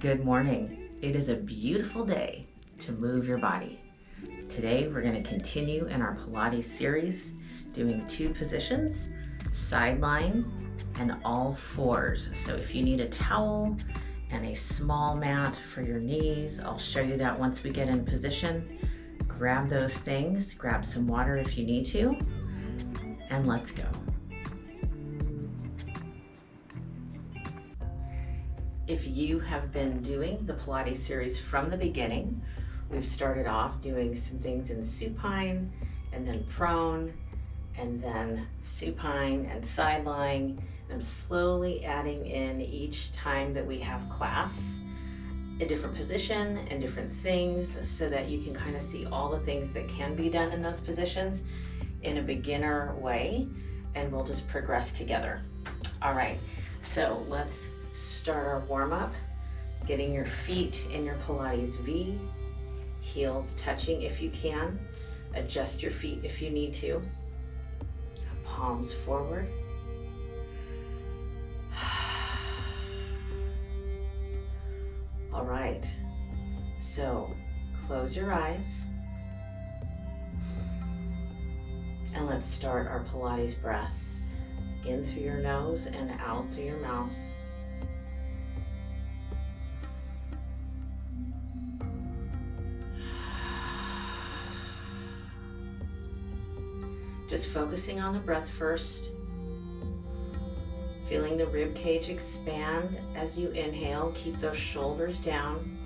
Good morning. It is a beautiful day to move your body. Today we're going to continue in our Pilates series doing 2 positions, side lying and all fours. So if you need a towel and a small mat for your knees, I'll show you that once we get in position. Grab those things, grab some water if you need to, and let's go. If you have been doing the Pilates series from the beginning, we've started off doing some things in supine and then prone and then supine and side lying. I'm slowly adding in each time that we have class a different position and different things so that you can kind of see all the things that can be done in those positions in a beginner way, and we'll just progress together. All right, so let's start our warm-up, getting your feet in your Pilates V, heels touching if you can, adjust your feet if you need to, palms forward. All right, so close your eyes and let's start our Pilates breath in through your nose and out through your mouth. Just focusing on the breath first. Feeling the rib cage expand as you inhale. Keep those shoulders down.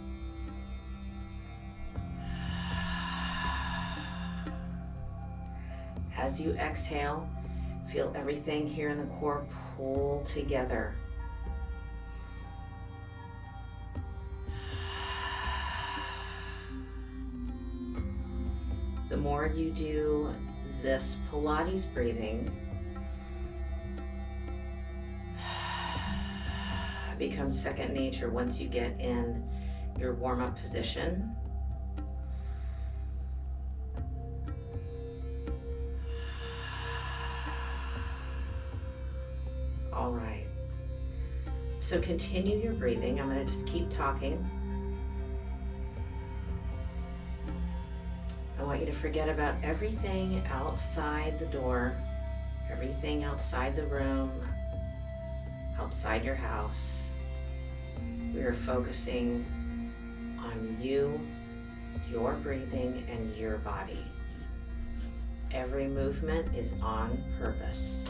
As you exhale, feel everything here in the core pull together. The more you do this Pilates breathing, it becomes second nature once you get in your warm-up position. All right, so continue your breathing. I'm going to just keep talking. I want you to forget about everything outside the door, everything outside the room, outside your house. We are focusing on you, your breathing, and your body. Every movement is on purpose.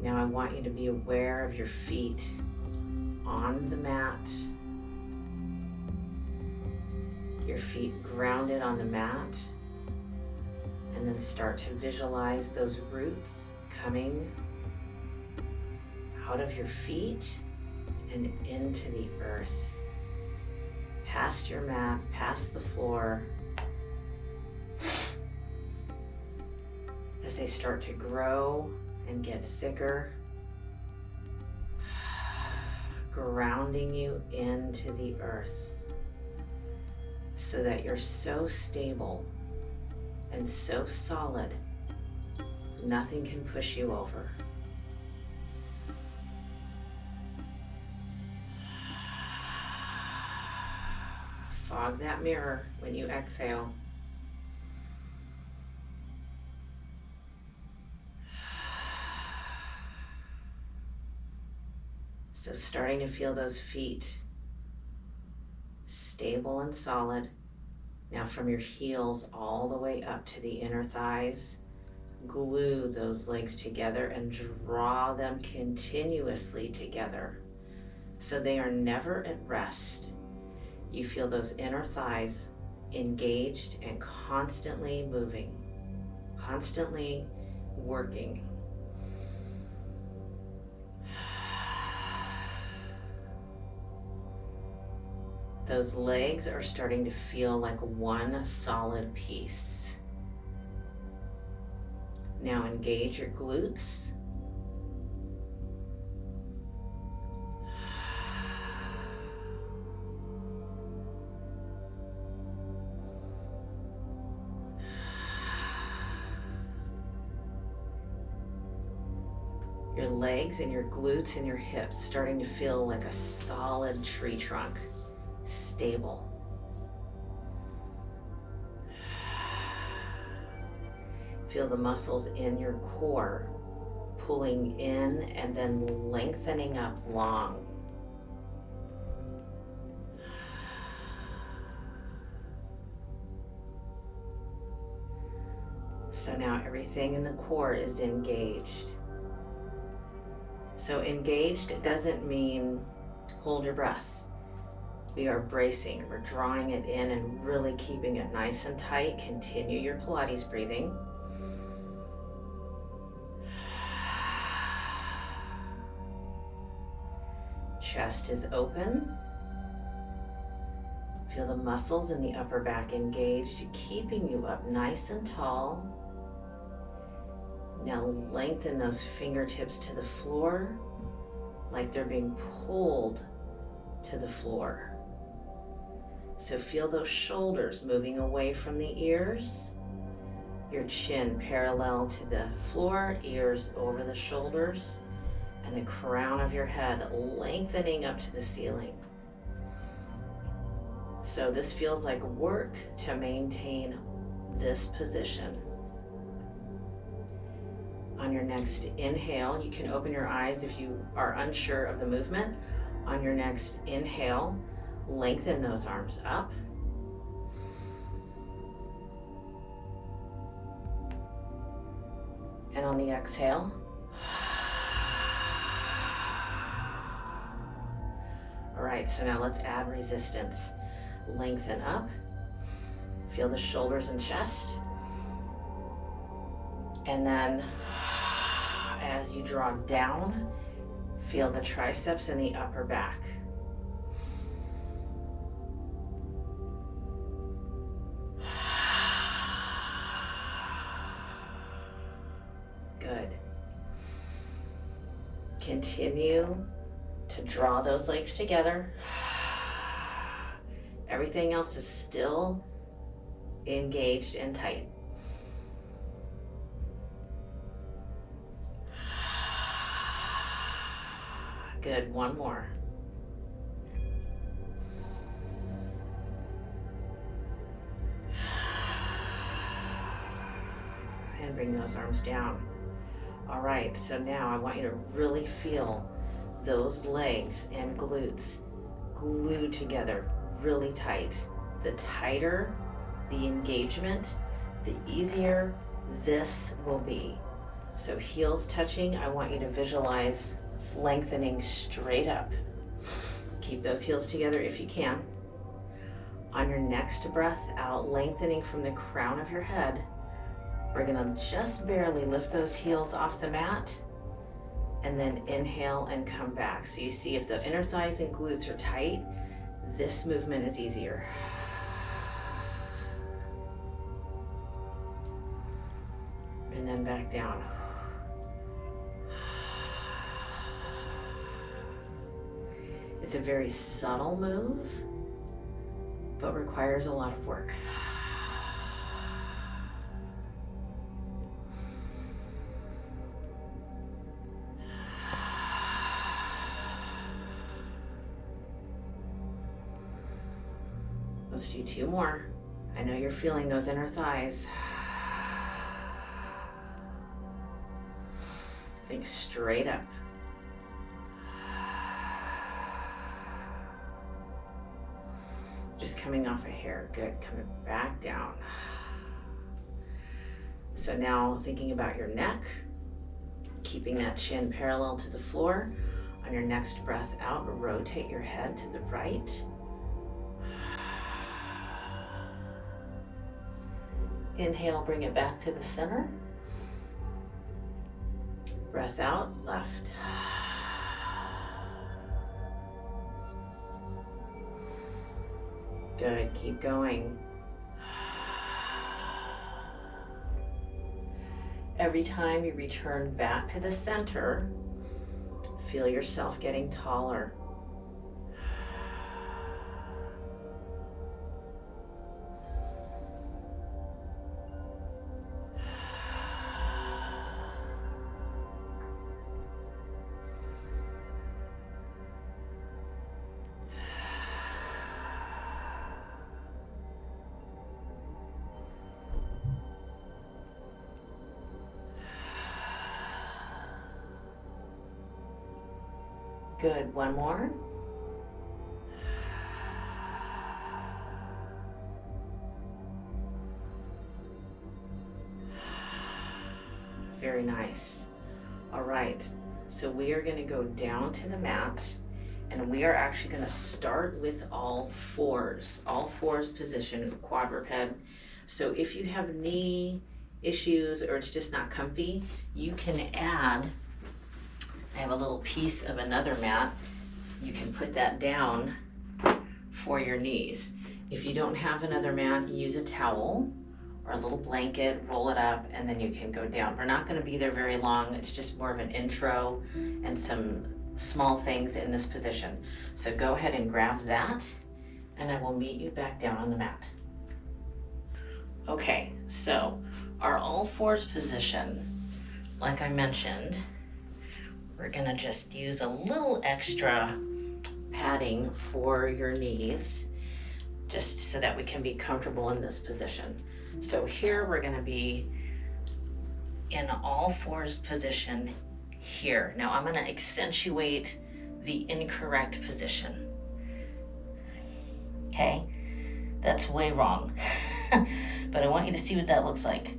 Now I want you to be aware of your feet on the mat, your feet grounded on the mat, and then start to visualize those roots coming out of your feet and into the earth, past your mat, past the floor, as they start to grow and get thicker, grounding you into the earth so that you're so stable and so solid, nothing can push you over. Fog that mirror when you exhale. So starting to feel those feet stable and solid. Now from your heels all the way up to the inner thighs, glue those legs together and draw them continuously together so they are never at rest. You feel those inner thighs engaged and constantly moving, constantly working. Those legs are starting to feel like one solid piece. Now engage your glutes. Your legs and your glutes and your hips starting to feel like a solid tree trunk, stable. Feel the muscles in your core pulling in and then lengthening up long. So now everything in the core is engaged. So engaged doesn't mean hold your breath. We are bracing, we're drawing it in and really keeping it nice and tight. Continue your Pilates breathing. Chest is open. Feel the muscles in the upper back engaged, keeping you up nice and tall. Now lengthen those fingertips to the floor like they're being pulled to the floor. So feel those shoulders moving away from the ears. Your chin parallel to the floor, ears over the shoulders, and the crown of your head lengthening up to the ceiling. So this feels like work to maintain this position. On your next inhale, you can open your eyes if you are unsure of the movement. On your next inhale, lengthen those arms up. And on the exhale, all right, so now let's add resistance. Lengthen up, feel the shoulders and chest. And then as you draw down, feel the triceps and the upper back. Good. Continue to draw those legs together. Everything else is still engaged and tight. Good, one more. And bring those arms down. All right, so now I want you to really feel those legs and glutes glued together really tight. The tighter the engagement, the easier this will be. So heels touching, I want you to visualize lengthening straight up. Keep those heels together if you can. On your next breath out, lengthening from the crown of your head, we're gonna just barely lift those heels off the mat and then inhale and come back. So you see if the inner thighs and glutes are tight, this movement is easier. And then back down. It's a very subtle move, but requires a lot of work. Let's do two more. I know you're feeling those inner thighs. Think straight up. Just coming off a hair. Good. Coming back down. So now thinking about your neck, keeping that chin parallel to the floor. On your next breath out, rotate your head to the right. Inhale, bring it back to the center. Breath out, left. Good, keep going. Every time you return back to the center, feel yourself getting taller. Good, one more. Very nice. All right, so we are gonna go down to the mat and we are actually gonna start with all fours position, quadruped. So if you have knee issues or it's just not comfy, you can add, I have a little piece of another mat, you can put that down for your knees. If you don't have another mat, use a towel or a little blanket, roll it up, and then you can go down. We're not gonna be there very long. It's just more of an intro and some small things in this position. So go ahead and grab that, and I will meet you back down on the mat. Okay, so our all fours position, like I mentioned, we're gonna just use a little extra padding for your knees, just so that we can be comfortable in this position. So here we're gonna be in all fours position here. Now I'm gonna accentuate the incorrect position. Okay, that's way wrong. But I want you to see what that looks like.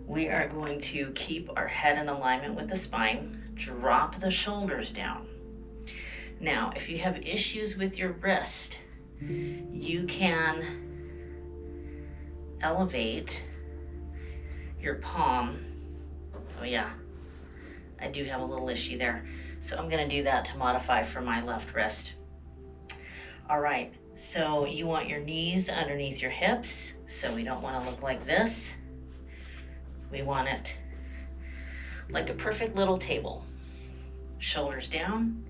We are going to keep our head in alignment with the spine, drop the shoulders down. Now, if you have issues with your wrist, you can elevate your palm. Oh yeah, I do have a little issue there. So I'm gonna do that to modify for my left wrist. All right, so you want your knees underneath your hips, so we don't wanna look like this. We want it like a perfect little table. Shoulders down,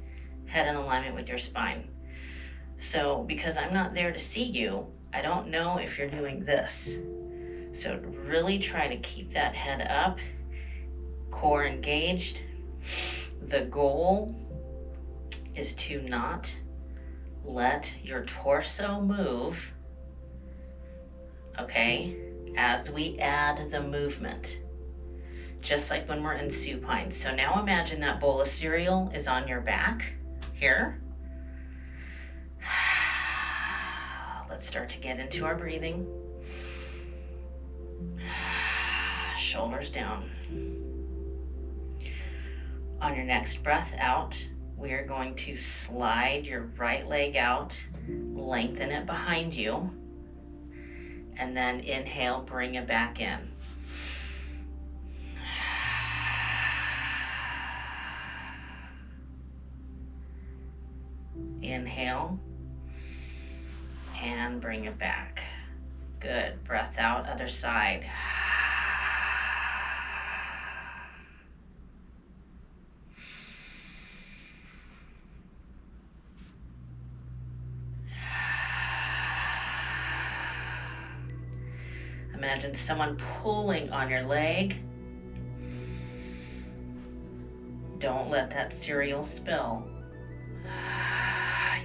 head in alignment with your spine. So because I'm not there to see you, I don't know if you're doing this. So really try to keep that head up, core engaged. The goal is to not let your torso move, okay, as we add the movement, just like when we're in supine. So now imagine that bowl of cereal is on your back here. Let's start to get into our breathing. Shoulders down. On your next breath out, we are going to slide your right leg out, lengthen it behind you, and then inhale, bring it back in. Inhale and bring it back. Good. Breath out, other side. Imagine someone pulling on your leg. Don't let that cereal spill.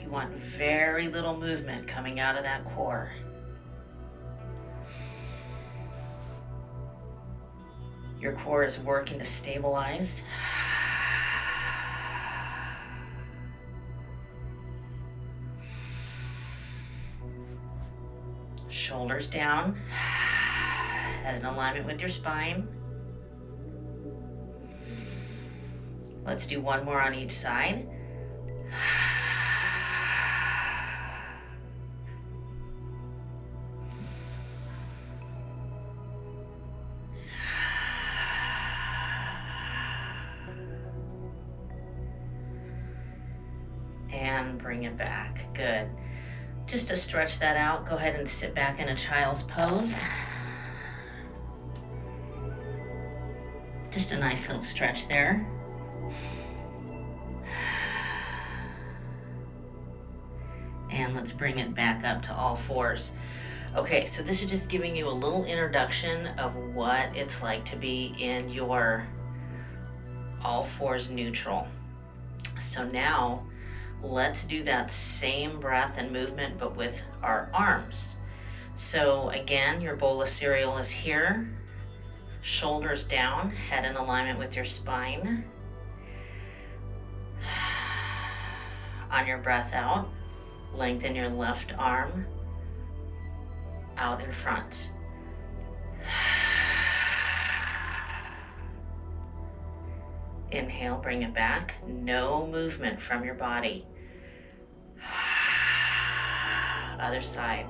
You want very little movement coming out of that core. Your core is working to stabilize. Shoulders down, head in alignment with your spine. Let's do one more on each side. And bring it back. Good. Just to stretch that out, go ahead and sit back in a child's pose. Just a nice little stretch there. And let's bring it back up to all fours. Okay, so this is just giving you a little introduction of what it's like to be in your all fours neutral. So now, let's do that same breath and movement, but with our arms. So again, your bowl of cereal is here. Shoulders down, head in alignment with your spine. On your breath out, lengthen your left arm out in front. Inhale, bring it back. No movement from your body. Other side.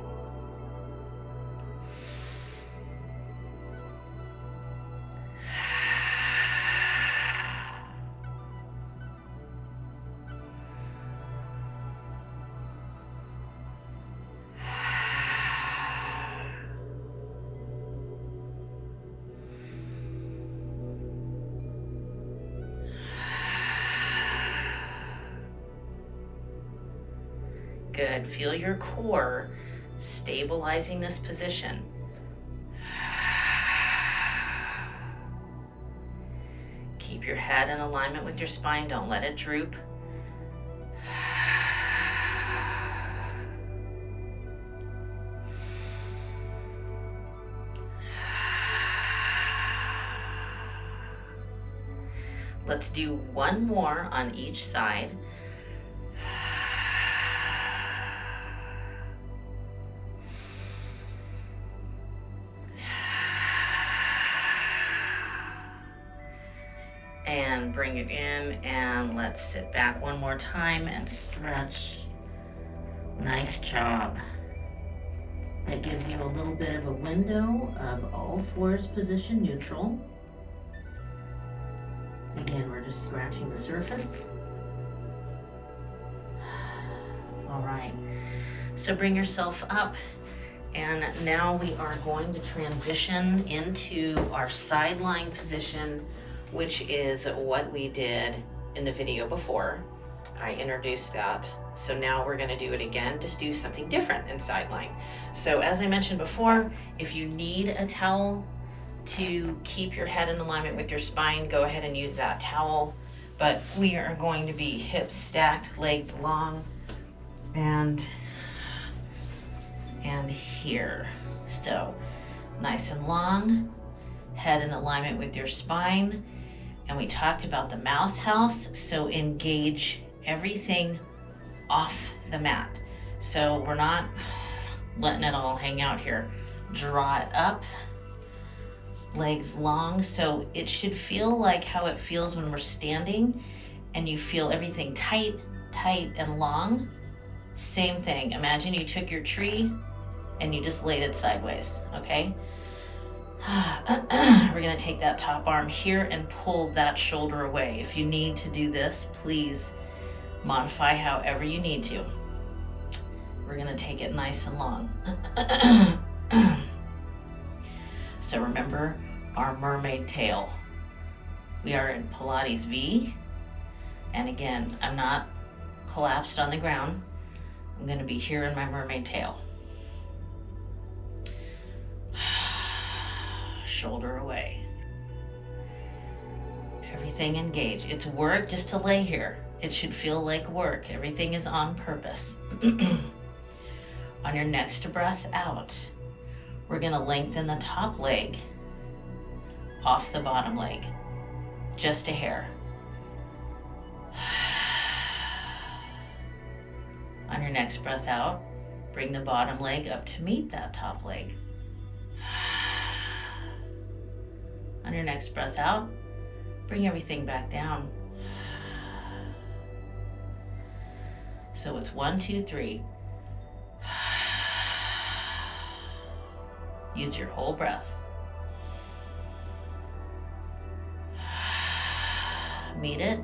Good. Feel your core stabilizing this position. Keep your head in alignment with your spine. Don't let it droop. Let's do one more on each side. And bring it in, and let's sit back one more time and stretch. Nice job. That gives you a little bit of a window of all fours position neutral. Again, we're just scratching the surface. All right, so bring yourself up, and now we are going to transition into our side lying position, which is what we did in the video before. I introduced that. So now we're gonna do it again, just do something different in side lying. So as I mentioned before, if you need a towel to keep your head in alignment with your spine, go ahead and use that towel. But we are going to be hips stacked, legs long, and here. So nice and long, head in alignment with your spine. And we talked about the mouse house, so engage everything off the mat. So we're not letting it all hang out here. Draw it up, legs long, so it should feel like how it feels when we're standing and you feel everything tight, tight and long. Same thing. Imagine you took your tree and you just laid it sideways, okay? We're gonna take that top arm here and pull that shoulder away. If you need to do this, please modify however you need to. We're gonna take it nice and long. So remember our mermaid tail. We are in Pilates V. And again, I'm not collapsed on the ground. I'm gonna be here in my mermaid tail. Shoulder away. Everything engaged. It's work just to lay here. It should feel like work. Everything is on purpose. On your next breath out, we're gonna lengthen the top leg off the bottom leg, just a hair. On your next breath out, bring the bottom leg up to meet that top leg. On your next breath out, bring everything back down. So it's 1, 2, 3. Use your whole breath. Meet it,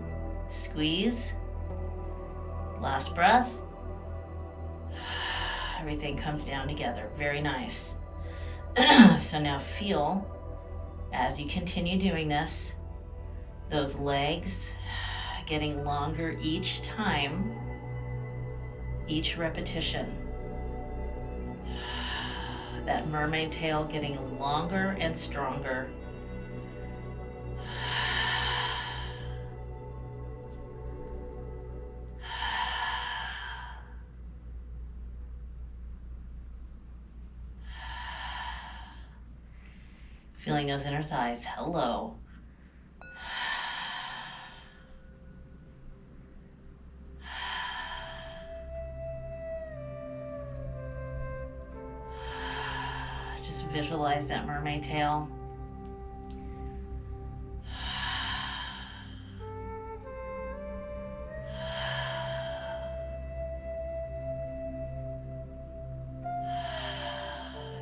squeeze. Last breath. Everything comes down together. Very nice. So now feel, as you continue doing this, those legs getting longer each time, each repetition. That mermaid tail getting longer and stronger. Feeling those inner thighs. Hello. Just visualize that mermaid tail.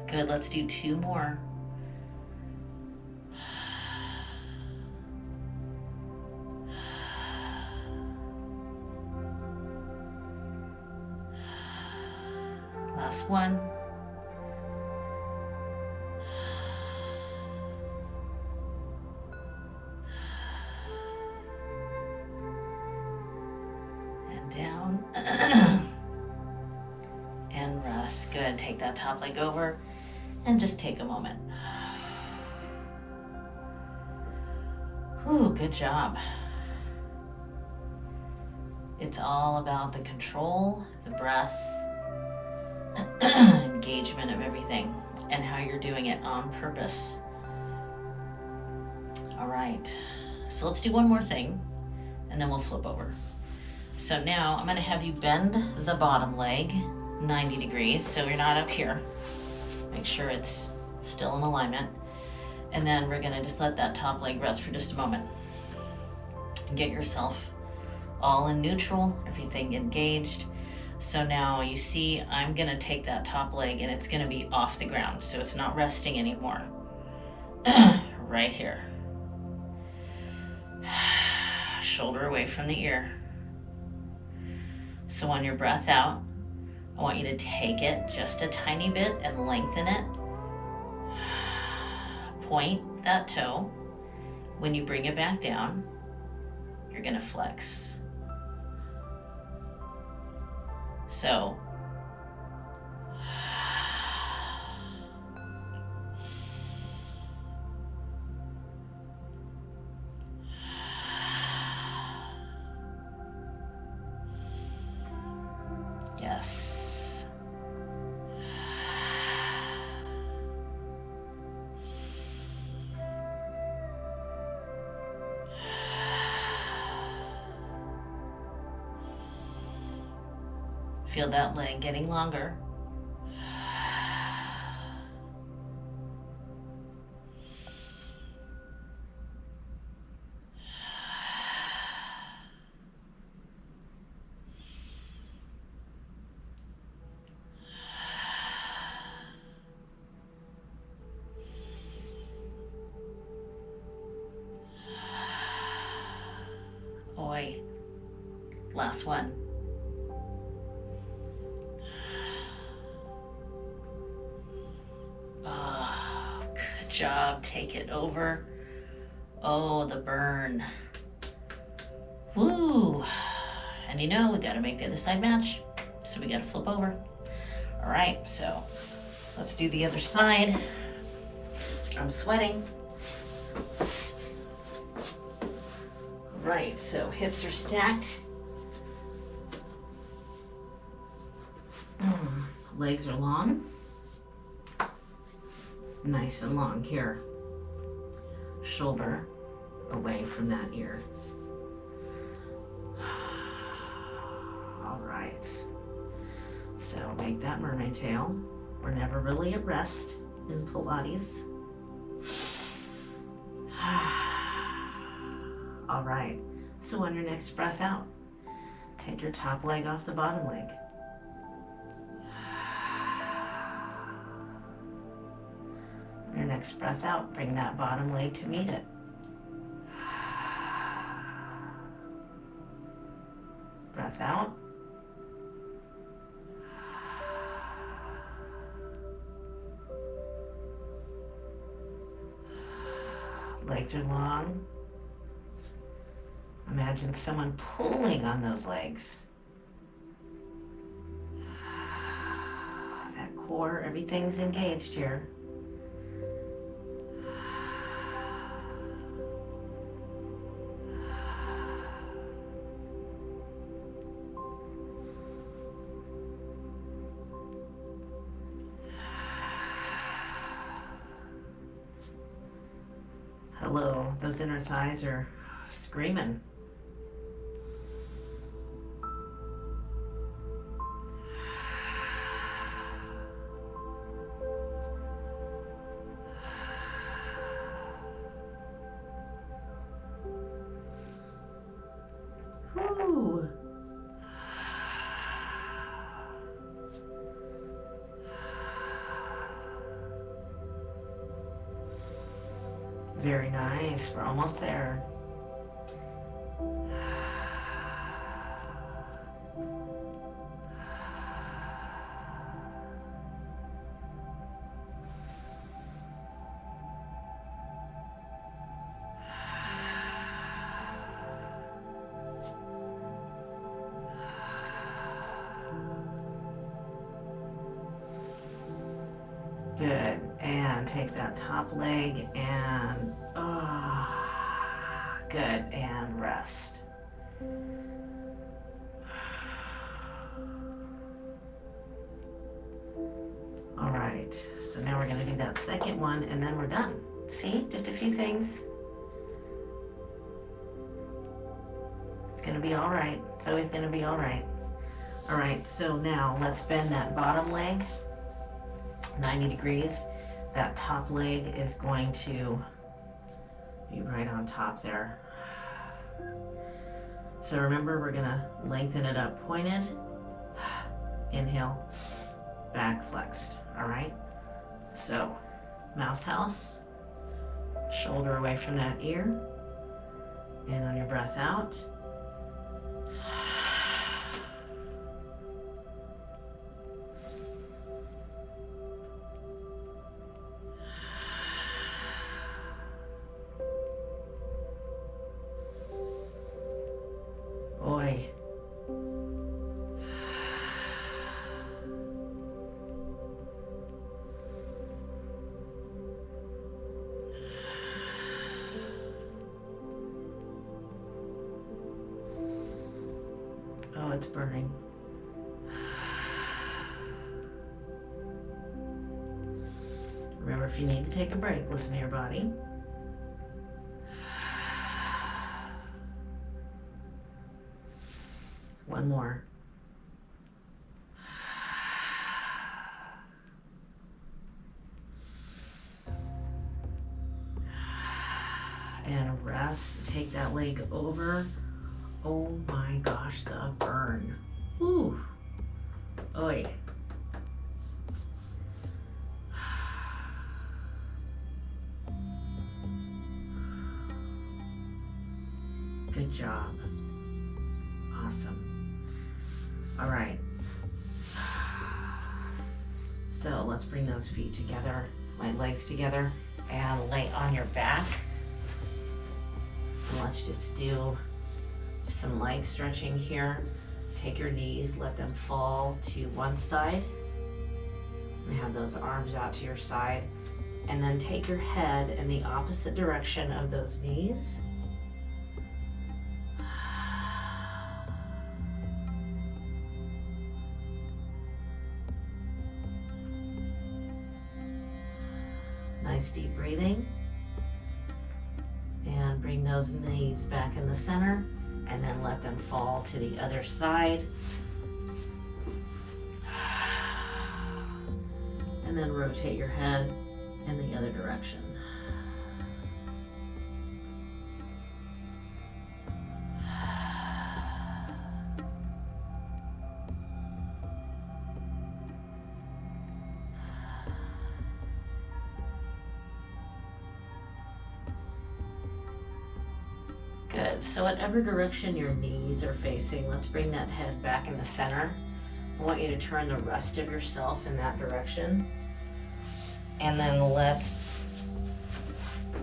Good, let's do 2 more. Last one. And down. And rest. Good, take that top leg over and just take a moment. Whew, good job. It's all about the control, the breath, engagement of everything, and how you're doing it on purpose. All right, so let's do one more thing, and then we'll flip over. So now I'm gonna have you bend the bottom leg 90 degrees, so you're not up here. Make sure it's still in alignment. And then we're gonna just let that top leg rest for just a moment. And get yourself all in neutral, everything engaged. So now you see I'm gonna take that top leg and it's gonna be off the ground, so it's not resting anymore. Right here. Shoulder away from the ear. So on your breath out, I want you to take it just a tiny bit and lengthen it. Point that toe. When you bring it back down, you're gonna flex. So, yes. Feel that leg getting longer. Oi. Last one. Oh, good job. Take it over. Oh, the burn. Woo. And you know, we gotta make the other side match. So we gotta flip over. All right, so let's do the other side. I'm sweating. Right, so hips are stacked. Legs are long. Nice and long here. Shoulder away from that ear. All right. So make that mermaid tail. We're never really at rest in Pilates. All right, so on your next breath out, take your top leg off the bottom leg. On your next breath out, bring that bottom leg to meet it. Breath out. Legs are long. Imagine someone pulling on those legs. That core, everything's engaged here. Hello, those inner thighs are screaming. Very nice. We're almost there. Good. And take that top leg and good. And rest. All right. So now we're going to do that second one and then we're done. See? Just a few things. It's going to be all right. It's always going to be all right. All right. So now let's bend that bottom leg 90 degrees. That top leg is going to be right on top there. So remember, we're gonna lengthen it up pointed, inhale, back flexed, all right? So, mouse house, shoulder away from that ear, and on your breath out, oi. Oh, it's burning. Remember, if you need to take a break, listen to your body. One more. And rest. Take that leg over. Oh my gosh, the burn. Ooh. Oi. Good job. Awesome. All right. So let's bring those feet together, my legs together, and lay on your back. And let's just do some light stretching here. Take your knees, let them fall to one side. And have those arms out to your side. And then take your head in the opposite direction of those knees. Nice deep breathing. And bring those knees back in the center and then let them fall to the other side. And then rotate your head in the other direction. Good. So whatever direction your knees are facing, let's bring that head back in the center. I want you to turn the rest of yourself in that direction. And then let's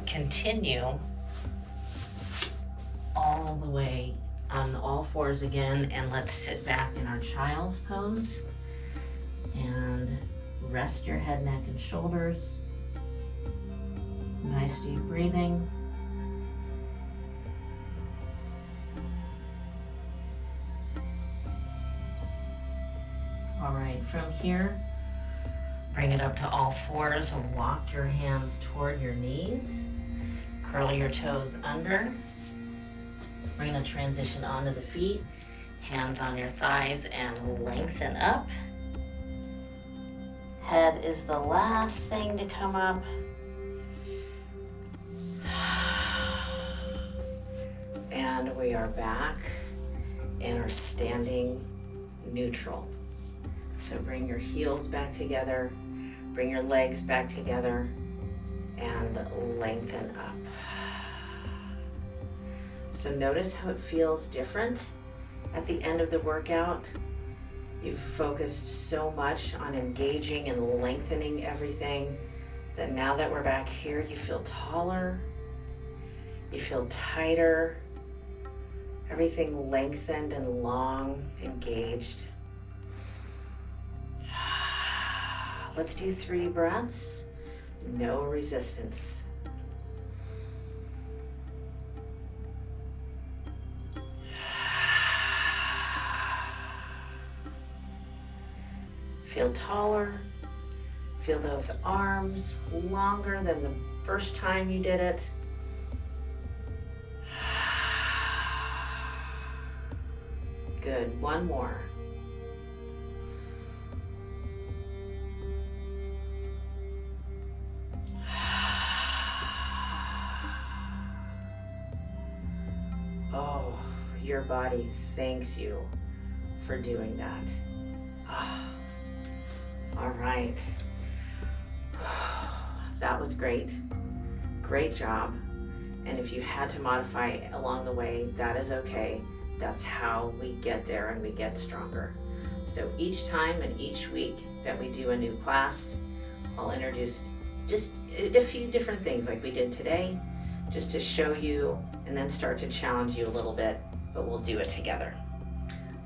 continue all the way on all fours again, and let's sit back in our child's pose and rest your head, neck, and shoulders. Nice deep breathing. All right, from here, bring it up to all fours and walk your hands toward your knees. Curl your toes under. We're gonna transition onto the feet, hands on your thighs, and lengthen up. Head is the last thing to come up. And we are back in our standing neutral. So bring your heels back together, bring your legs back together, and lengthen up. So notice how it feels different at the end of the workout. You've focused so much on engaging and lengthening everything that now that we're back here, you feel taller, you feel tighter, everything lengthened and long, engaged. Let's do 3 breaths, no resistance. Feel taller, feel those arms longer than the first time you did it. Good, one more. Oh, your body thanks you for doing that. All right. That was great. Great job. And if you had to modify along the way, that is okay. That's how we get there and we get stronger. So each time and each week that we do a new class, I'll introduce just a few different things like we did today, just to show you and then start to challenge you a little bit, but we'll do it together.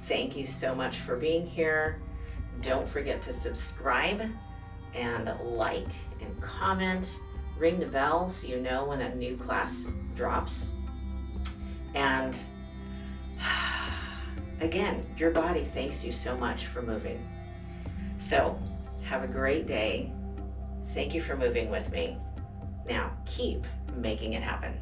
Thank you so much for being here. Don't forget to subscribe and like and comment. Ring the bell so you know when a new class drops. And again, your body thanks you so much for moving. So have a great day. Thank you for moving with me. Now keep making it happen.